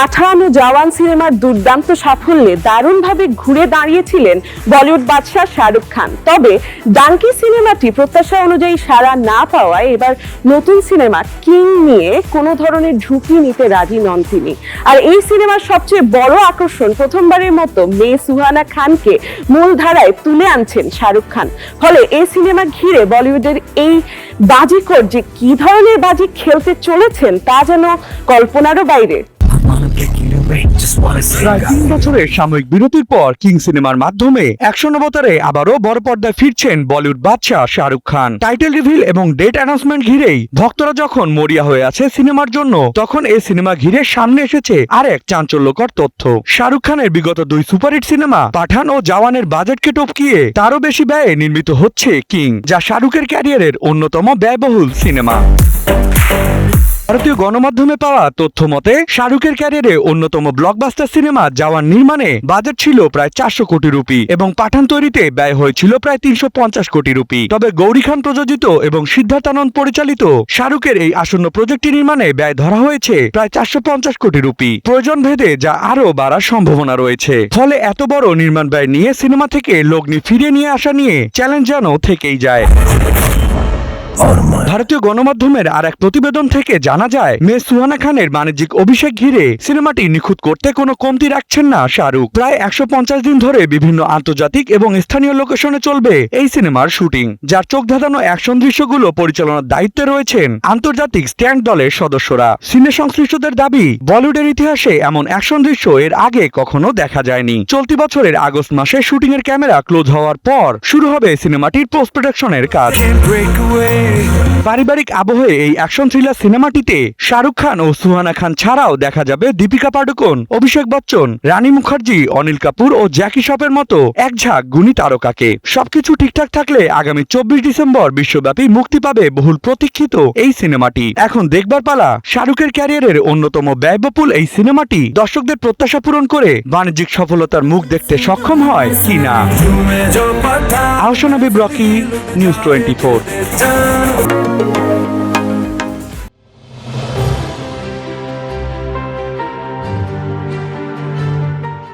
পাঠান ও জওয়ান সিনেমার দুর্দান্ত সাফল্যে দারুণভাবে ঘুরে দাঁড়িয়েছিলেন বলিউড বাদশাহ শাহরুখ খান। তবে ডাঙ্কি সিনেমাটি প্রত্যাশা অনুযায়ী সাড়া না পাওয়ায় এবার নতুন সিনেমা কিং নিয়ে কোনো ধরনের ঝুঁকি নিতে রাজি নন তিনি। আর এই সিনেমার সবচেয়ে বড় আকর্ষণ, প্রথমবারের মতো মেয়ে সুহানা খানকে মূলধারায় তুলে আনছেন শাহরুখ খান। ফলে এই সিনেমা ঘিরে বলিউডের এই বাজিকর যে কি ধরনের বাজি খেলতে চলেছেন তা যেন কল্পনারও বাইরে। প্রায় 3 বছরের সাময়িক বিরতির পর কিং সিনেমার মাধ্যমে অ্যাকশন অবতারে আবারও বড় পর্দায় ফিরছেন বলিউড বাদশাহ শাহরুখ খান। টাইটেল রিভিল এবং ডেট অ্যানাউন্সমেন্ট ঘিরেই ভক্তরা যখন মরিয়া হয়ে আছে সিনেমার জন্য, তখন এই সিনেমা ঘিরে সামনে এসেছে আরেক চাঞ্চল্যকর তথ্য। শাহরুখ খানের বিগত 2 সুপারহিট সিনেমা পাঠান ও জওয়ানের বাজেটকে টপকিয়ে তারও বেশি ব্যয়ে নির্মিত হচ্ছে কিং, যা শাহরুখের ক্যারিয়ারের অন্যতম ব্যয়বহুল সিনেমা। ভারতীয় গণমাধ্যমে পাওয়া তথ্য মতে শাহরুখের ক্যারিয়ারে অন্যতম ব্লকবাস্টার সিনেমা জওয়ান নির্মাণে বাজেট ছিল প্রায় 400 কোটি রুপি এবং পাঠান তৈরিতে ব্যয় হয়েছিল প্রায় 350 কোটি রুপি। তবে গৌরী খান প্রযোজিত এবং সিদ্ধার্থানন্দ পরিচালিত শাহরুখের এই আসন্ন প্রজেক্টটি নির্মাণে ব্যয় ধরা হয়েছে প্রায় 450 কোটি রুপি, প্রয়োজন ভেদে যা আরও বাড়ার সম্ভাবনা রয়েছে। ফলে এত বড় নির্মাণ ব্যয় নিয়ে সিনেমা থেকে লগ্নি ফিরিয়ে নিয়ে আসা নিয়ে চ্যালেঞ্জ যেন থেকেই যায়। ভারতীয় গণমাধ্যমের আর এক প্রতিবেদন থেকে জানা যায়, মেয়ে সুহানা খানের বাণিজ্যিক অভিষেক ঘিরে সিনেমাটি নিখুঁত করতে কোনো কমতি রাখছেন না শাহরুখ। প্রায় 150 দিন ধরে বিভিন্ন আন্তর্জাতিক এবং স্থানীয় লোকেশনে চলবে এই সিনেমার শুটিং, যার চোখ ধাঁধানো অ্যাকশন দৃশ্যগুলো পরিচালনার দায়িত্বে রয়েছেন আন্তর্জাতিক স্ট্যান্ড দলের সদস্যরা। সিনে সংশ্লিষ্টদের দাবি, বলিউডের ইতিহাসে এমন অ্যাকশন দৃশ্য এর আগে কখনো দেখা যায়নি। চলতি বছরের আগস্ট মাসে শুটিং এর ক্যামেরা ক্লোজ হওয়ার পর শুরু হবে সিনেমাটির পোস্ট প্রোডাকশনের কাজ। পারিবারিক আবহে এই অ্যাকশন থ্রিলার সিনেমাটিতে শাহরুখ খান ও সুহানা খান ছাড়াও দেখা যাবে দীপিকা পাডুকোন, অভিষেক বচ্চন, রানী মুখার্জি, অনিল কাপুর ও জ্যাকি শ্রফের মতো এক ঝাঁক গুণী তারকাকে। সবকিছু ঠিকঠাক থাকলে আগামী 24 ডিসেম্বর বিশ্বব্যাপী মুক্তি পাবে বহুল প্রতীক্ষিত এই সিনেমাটি। এখন দেখবার পালা, শাহরুখের ক্যারিয়ারের অন্যতম ব্যয়বহুল এই সিনেমাটি দর্শকদের প্রত্যাশা পূরণ করে বাণিজ্যিক সফলতার মুখ দেখতে সক্ষম হয় কিনা। Ahsan Habib Rocky, news 24।